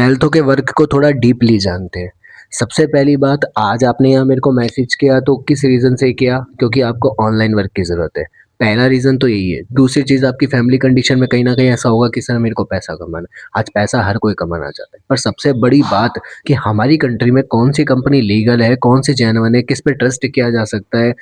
हेल्थों के वर्क को थोड़ा डीपली जानते हैं। सबसे पहली बात, आज आपने यहाँ मेरे को मैसेज किया तो किस रीज़न से किया? क्योंकि आपको ऑनलाइन वर्क की ज़रूरत है। पहला रीज़न तो यही है। दूसरी चीज़, आपकी फैमिली कंडीशन में कहीं न कहीं ऐसा होगा कि सर मेरे को पैसा कमाना है। आज पैसा हर कोई कमाना चाहता है। पर सबसे बड़ी बात कि हमारी कंट्री में कौन-सी कंपनी लीगल है, कौन-सी जेन्युइन है, किस पे ट्रस्ट किया जा सकता है,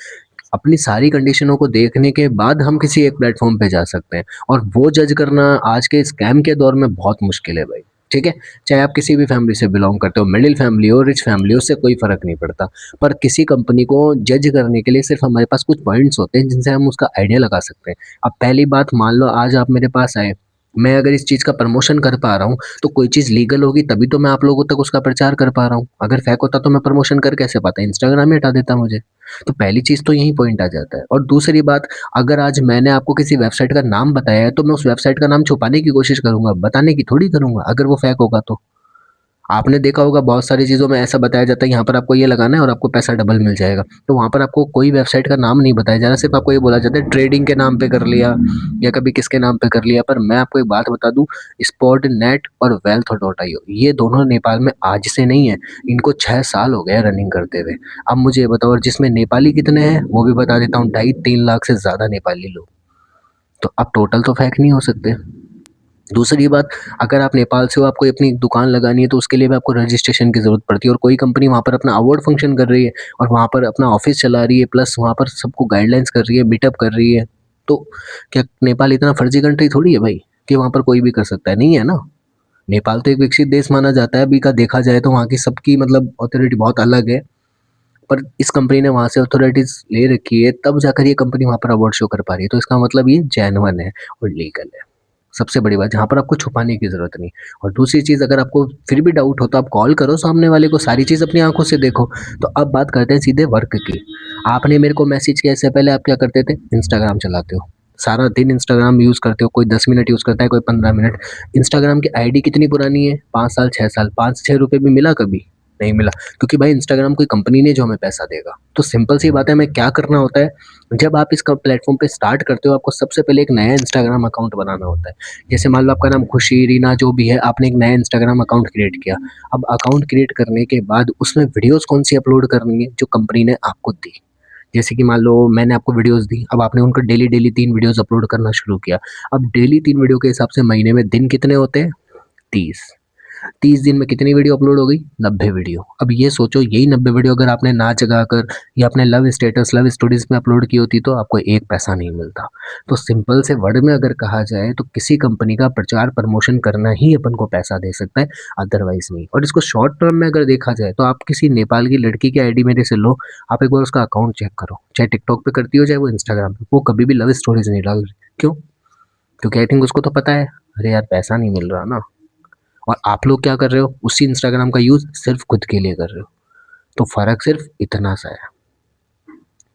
अपनी सारी कंडीशनों को देखने के बाद हम किसी एक प्लेटफ़ॉर्म पे जा सकते हैं। और वो जज करना आज के स्कैम के दौर में बहुत मुश्किल है भाई, ठीक है? चाहे आप किसी भी फैमिली से बिलॉन्ग करते हो, मिडिल फैमिली हो, रिच फैमिली हो, उससे कोई फ़र्क नहीं पड़ता। पर किसी कंपनी को जज करने के लिए सिर्फ़ हमारे पास कुछ पॉइंट्स होते हैं जिनसे हम उसका आइडिया लगा सकते हैं। अब पहली बात, मान लो आज आप मेरे पास आए, मैं अगर इस चीज़ का प्रमोशन कर पा रहा हूँ, तो कोई चीज़ लीगल होगी तभी तो मैं आप लोगों तक उसका प्रचार कर पा रहा हूँ। अगर फेक होता तो मैं प्रमोशन कर कैसे पाता? इंस्टाग्राम ही हटा देता मुझे। तो पहली चीज़ तो यही पॉइंट आ जाता है। और दूसरी बात, अगर आज मैंने आपको किसी वेबसाइट का नाम बताया है, तो मैं उस वेबसाइट का नाम छुपाने की कोशिश करूँगा, बताने की थोड़ी करूँगा, अगर वो फेक होगा तो। आपने देखा होगा बहुत सारी चीज़ों में ऐसा बताया जाता है, यहाँ पर आपको ये लगाना है और आपको पैसा डबल मिल जाएगा। तो वहाँ पर आपको कोई वेबसाइट का नाम नहीं बताया जा रहा, सिर्फ़ आपको ये बोला जाता है ट्रेडिंग के नाम पे कर लिया या कभी किसके नाम पे कर लिया। पर मैं आपको एक बात बता दूँ, स्पॉटनेट और वेल्थ.io ये दोनों नेपाल में आज से नहीं है, इनको 6 साल हो गए हैं रनिंग करते हुए। अब मुझे ये बताओ, और जिसमें नेपाली कितने हैं वो भी बता देता हूँ, ढाई 3 लाख से ज़्यादा नेपाली लोग। तो अब टोटल तो फेक नहीं हो सकते। दूसरी बात, अगर आप नेपाल से हो, आपको अपनी दुकान लगानी है, तो उसके लिए भी आपको रजिस्ट्रेशन की ज़रूरत पड़ती है। और कोई कंपनी वहाँ पर अपना अवार्ड फंक्शन कर रही है और वहाँ पर अपना ऑफ़िस चला रही है, प्लस वहाँ पर सबको गाइडलाइंस कर रही है, मीटअप कर रही है। तो क्या नेपाल इतना फ़र्ज़ी कंट्री थोड़ी है भाई, कि वहाँ पर कोई भी कर सकता है, नहीं है ना। नेपाल तो एक विकसित देश माना जाता है, अभी का देखा जाए तो वहाँ की सबकी मतलब अथॉरिटी बहुत अलग है। पर इस कंपनी ने वहाँ से अथॉरिटीज़ ले रखी है, तब जाकर ये कंपनी वहाँ पर अवार्ड शो कर पा रही है। तो इसका मतलब ये जेन्युइन है और लीगल है। सबसे बड़ी बात, जहाँ पर आपको छुपाने की ज़रूरत नहीं। और दूसरी चीज़, अगर आपको फिर भी डाउट हो तो आप कॉल करो सामने वाले को, सारी चीज़ अपनी आँखों से देखो। तो अब बात करते हैं सीधे वर्क की। आपने मेरे को मैसेज किया, इससे पहले आप क्या करते थे? इंस्टाग्राम चलाते हो। सारा दिन इंस्टाग्राम यूज़ करते हो, कोई 10 मिनट यूज़ करता है, कोई 15 मिनट। इंस्टाग्राम की आईडी कितनी पुरानी है? 5 साल, 6 साल। 5-6 रुपए भी मिला कभी? नहीं मिला, क्योंकि भाई इंस्टाग्राम कोई कंपनी नहीं है जो हमें पैसा देगा। तो सिंपल सी बात है, हमें क्या करना होता है, जब आप इस क प्लेटफ़ॉर्म पे स्टार्ट करते हो, आपको सबसे पहले एक नया इंस्टाग्राम अकाउंट बनाना होता है। जैसे मान लो आपका नाम खुशी, रीना जो भी है, आपने एक नया इंस्टाग्राम अकाउंट क्रिएट किया। अब अकाउंट क्रिएट करने के बाद उसमें वीडियोज़ कौन-सी अपलोड करनी है, जो कंपनी ने आपको दी। जैसे कि मान लो मैंने आपको वीडियोज़ दी, अब आपने उनको डेली-डेली 3 वीडियोज़ अपलोड करना शुरू किया। अब डेली 3 वीडियो के हिसाब से महीने में दिन कितने होते हैं? 30। 30 दिन में कितनी वीडियो अपलोड हो गई? 90 वीडियो। अब ये सोचो, यही 90 वीडियो अगर आपने नाच गाकर या अपने लव स्टेटस, लव स्टोरीज़ में अपलोड की होती तो आपको 1 पैसा नहीं मिलता। तो सिंपल से वर्ड में अगर कहा जाए तो किसी कंपनी का प्रचार प्रमोशन करना ही अपन को पैसा दे सकता है, अदरवाइज़ नहीं। और इसको शॉर्ट टर्म में अगर देखा जाए तो आप किसी नेपाल की लड़की की आईडी मेरे से लो, आप एक बार उसका अकाउंट चेक करो। चाहे टिकटॉक पे करती हो, चाहे वो इंस्टाग्राम पे, वो कभी भी लव स्टोरीज़ नहीं डाल रही। क्यों? क्योंकि आई थिंक उसको तो पता है, अरे यार पैसा नहीं मिल रहा ना। और आप लोग क्या कर रहे हो? उसी इंस्टाग्राम का यूज़ सिर्फ़ खुद के लिए कर रहे हो। तो फ़र्क सिर्फ़ इतना सा है।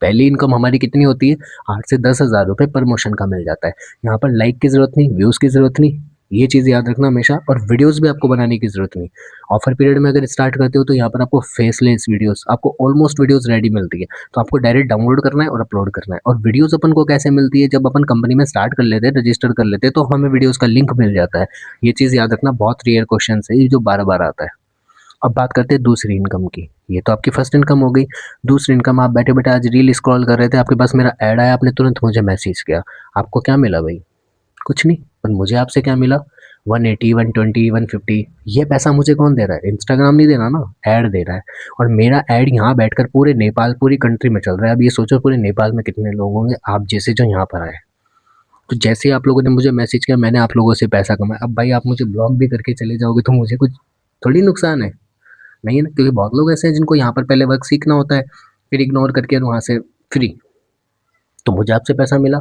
पहली इनकम हमारी कितनी होती है? 8 से 10,000 रुपए प्रमोशन का मिल जाता है। यहाँ पर लाइक की ज़रूरत नहीं, व्यूज़ की ज़रूरत नहीं, ये चीज़ याद रखना हमेशा। और वीडियोज़ भी आपको बनाने की ज़रूरत नहीं। ऑफ़र पीरियड में अगर स्टार्ट करते हो तो यहाँ पर आपको फेसलेस वीडियोज़, आपको ऑलमोस्ट वीडियोज़ रेडी मिलती है। तो आपको डायरेक्ट डाउनलोड करना है और अपलोड करना है। और वीडियोज़ अपन को कैसे मिलती है? जब अपन कंपनी में स्टार्ट कर लेते हैं, रजिस्टर कर लेते हैं, तो हमें वीडियोज़ का लिंक मिल जाता है। ये चीज़ याद रखना, बहुत रेयर क्वेश्चन है ये जो बार-बार आता है। अब बात करते हैं दूसरी इनकम की। ये तो आपकी फर्स्ट इनकम हो गई। दूसरी इनकम, आप बैठे-बैठे आज रील स्क्रॉल कर रहे थे, आपके पास मेरा ऐड आया, आपने तुरंत मुझे मैसेज किया। आपको क्या मिला भाई? कुछ नहीं। पर मुझे आपसे क्या मिला? 180, 120, 150। ये पैसा मुझे कौन दे रहा है? इंस्टाग्राम नहीं दे रहा ना, ऐड दे रहा है। और मेरा ऐड यहाँ बैठकर पूरे नेपाल, पूरी कंट्री में चल रहा है। अब ये सोचो पूरे नेपाल में कितने लोग होंगे आप जैसे जो यहाँ पर आए। तो जैसे ही आप लोगों ने मुझे मैसेज किया, मैंने आप लोगों से पैसा कमाया। अब भाई आप मुझे ब्लॉक भी करके चले जाओगे तो मुझे कुछ थोड़ी नुकसान है। नहीं है ना, क्योंकि बहुत लोग ऐसे हैं जिनको यहाँ पर पहले वर्क सीखना होता है, फिर इग्नोर करके और वहाँ से फ्री। तो मुझे आपसे पैसा मिला।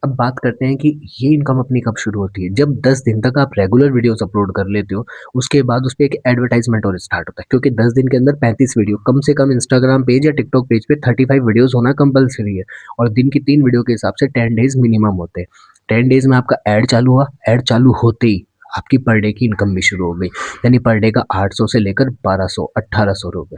अब बात करते हैं कि ये इनकम अपनी कब शुरू होती है? जब 10 दिन तक आप रेगुलर वीडियोस अपलोड कर लेते हो, उसके बाद उस पे एक एडवर्टाइजमेंट और स्टार्ट होता है, क्योंकि 10 दिन के अंदर 35 वीडियो, कम से कम इंस्टाग्राम पेज या टिकटॉक पेज पे 35 वीडियोस होना कंपल्सरी है। और दिन की 3 वीडियो के हिसाब से 10 डेज़ मिनिमम होते हैं। 10 डेज़ में आपका ऐड चालू हुआ, ऐड चालू होते ही आपकी पर डे की इनकम भी शुरू हो गई। यानी पर डे का 800 से लेकर 1200, 1800 रुपए।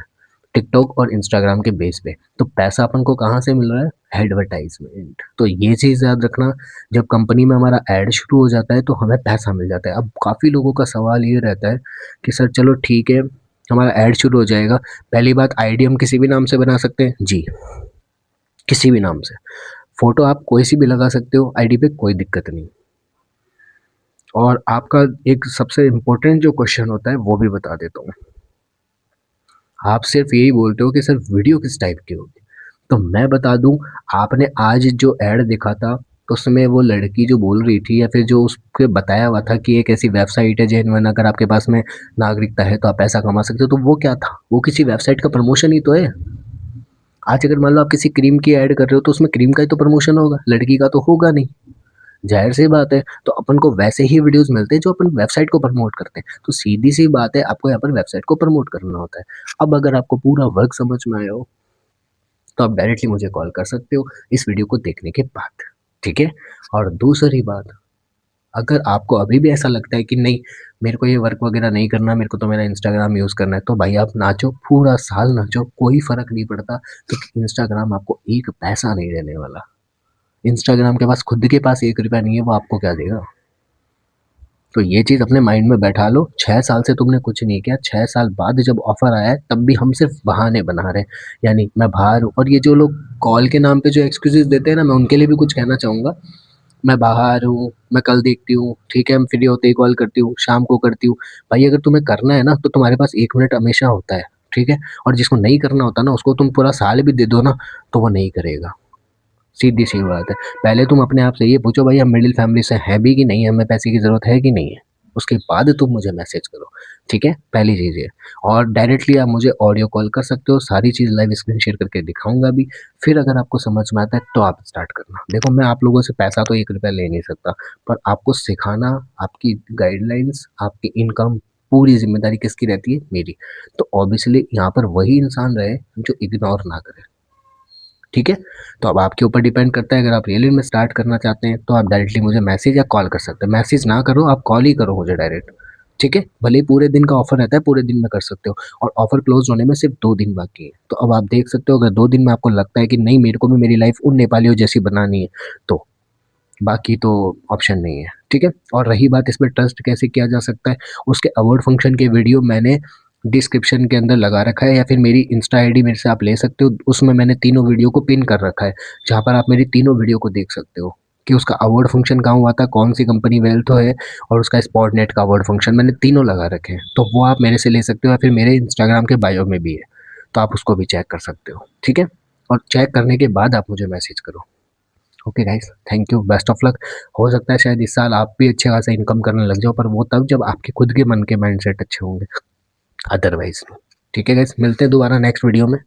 टिकटॉक और इंस्टाग्राम के बेस पे। तो पैसा अपन को कहाँ से मिल रहा है? एडवर्टाइजमेंट। तो ये चीज़ याद रखना, जब कंपनी में हमारा ऐड शुरू हो जाता है तो हमें पैसा मिल जाता है। अब काफ़ी लोगों का सवाल ये रहता है कि सर चलो ठीक है, हमारा ऐड शुरू हो जाएगा, पहली बात आईडी हम किसी भी नाम से बना सकते हैं? जी, किसी भी नाम से। फ़ोटो आप कोई सी भी लगा सकते हो आईडी पे, कोई दिक्कत नहीं। और आपका एक सबसे इम्पोर्टेंट जो क्वेश्चन होता है वो भी बता देता हूँ। आप सिर्फ यही बोलते हो कि सर वीडियो किस टाइप की होगी, तो मैं बता दूं, आपने आज जो ऐड देखा था उसमें वो लड़की जो बोल रही थी या फिर जो उसके बताया हुआ था कि एक ऐसी वेबसाइट है जिनमें अगर आपके पास में नागरिकता है तो आप पैसा कमा सकते हो, तो वो क्या था? वो किसी वेबसाइट का प्रमोशन ही तो है। आज अगर मान लो आप किसी क्रीम की ऐड कर रहे हो तो उसमें क्रीम का ही तो प्रमोशन होगा, लड़की का तो होगा नहीं। जाहिर सी बात है, तो अपन को वैसे ही वीडियोस मिलते हैं जो अपन वेबसाइट को प्रमोट करते हैं। तो सीधी सी बात है, आपको यहाँ पर वेबसाइट को प्रमोट करना होता है। अब अगर आपको पूरा वर्क समझ में आया हो तो आप डायरेक्टली मुझे कॉल कर सकते हो इस वीडियो को देखने के बाद, ठीक है? और दूसरी बात, अगर आपको अभी भी ऐसा लगता है कि नहीं, मेरे को ये वर्क वगैरह नहीं करना, मेरे को तो मेरा इंस्टाग्राम यूज़ करना है, तो भाई आप नाचो, पूरा साल नाचो, कोई फ़र्क नहीं पड़ता, क्योंकि इंस्टाग्राम आपको एक पैसा नहीं देने वाला। इंस्टाग्राम के पास खुद के पास 1 रुपया नहीं है, वो आपको क्या देगा? तो ये चीज़ अपने माइंड में बैठा लो, 6 साल से तुमने कुछ नहीं किया, 6 साल बाद जब ऑफ़र आया है तब भी हम सिर्फ़ बहाने बना रहे हैं। यानी मैं बाहर हूँ, और ये जो लोग कॉल के नाम पे जो एक्सक्यूज़ेज़ देते हैं ना, मैं उनके लिए भी कुछ कहना चाहूँगा। मैं बाहर हूँ, मैं कल देखती हूँ, ठीक है, मैं फ्री होते ही कॉल करती हूँ, शाम को करती हूँ। भाई अगर तुम्हें करना है ना तो तुम्हारे पास 1 मिनट हमेशा होता है, ठीक है? और जिसको नहीं करना होता ना उसको तुम पूरा साल भी दे दो ना तो वो नहीं करेगा। सीधी-सी बात है। पहले तुम अपने आप से ये पूछो, भाई हम मिडिल फैमिली से हैं भी कि नहीं, हमें पैसे की ज़रूरत है कि नहीं है? उसके बाद तुम मुझे मैसेज करो, ठीक है? पहली चीज़ ये। और डायरेक्टली आप मुझे ऑडियो कॉल कर सकते हो, सारी चीज़ लाइव स्क्रीन शेयर करके दिखाऊँगा भी। फिर अगर आपको समझ में आता है तो आप स्टार्ट करना। देखो मैं आप लोगों से पैसा तो 1 रुपया ले नहीं सकता, पर आपको सिखाना, आपकी गाइडलाइंस, आपकी इनकम, पूरी ज़िम्मेदारी किसकी रहती है? मेरी। तो ऑब्वियसली यहाँ पर वही इंसान रहे जो इग्नोर ना करे। ठीक है? तो अब आपके ऊपर डिपेंड करता है, अगर आप रियली में स्टार्ट करना चाहते हैं तो आप डायरेक्टली मुझे मैसेज या कॉल कर सकते हैं। मैसेज ना करो, आप कॉल ही करो मुझे डायरेक्ट, ठीक है? भले ही पूरे दिन का ऑफ़र रहता है, पूरे दिन में कर सकते हो, और ऑफ़र क्लोज़ होने में सिर्फ़ 2 दिन बाकी है। तो अब आप देख सकते हो, अगर 2 दिन में आपको लगता है कि नहीं मेरे को भी मेरी लाइफ़ उन नेपालियों जैसी बनानी है, तो बाकी तो ऑप्शन नहीं है, ठीक है? और रही बात इसमें ट्रस्ट कैसे किया जा सकता है, उसके अवार्ड फंक्शन के वीडियो मैंने डिस्क्रिप्शन के अंदर लगा रखा है, या फिर मेरी इंस्टा आईडी मेरे से आप ले सकते हो, उसमें मैंने तीनों वीडियो को पिन कर रखा है, जहाँ पर आप मेरी तीनों वीडियो को देख सकते हो कि उसका अवार्ड फंक्शन कहाँ हुआ था, कौन सी कंपनी वेल्थो है, और उसका स्पॉटनेट का अवार्ड फंक्शन मैंने तीनों लगा रखे हैं। तो वो आप मेरे से ले सकते हो, या फिर मेरे इंस्टाग्राम के बायो में भी है, तो आप उसको भी चेक कर सकते हो, ठीक है? और चेक करने के बाद आप मुझे मैसेज करो। Okay guys, thank you, best of luck. हो सकता है शायद इस साल आप भी अच्छे खासा इनकम करने लग जाओ, पर वो तब जब आपके खुद के मन के माइंडसेट अच्छे होंगे, अदरवाइज नहीं। ठीक है गाइस, मिलते हैं दोबारा नेक्स्ट वीडियो में।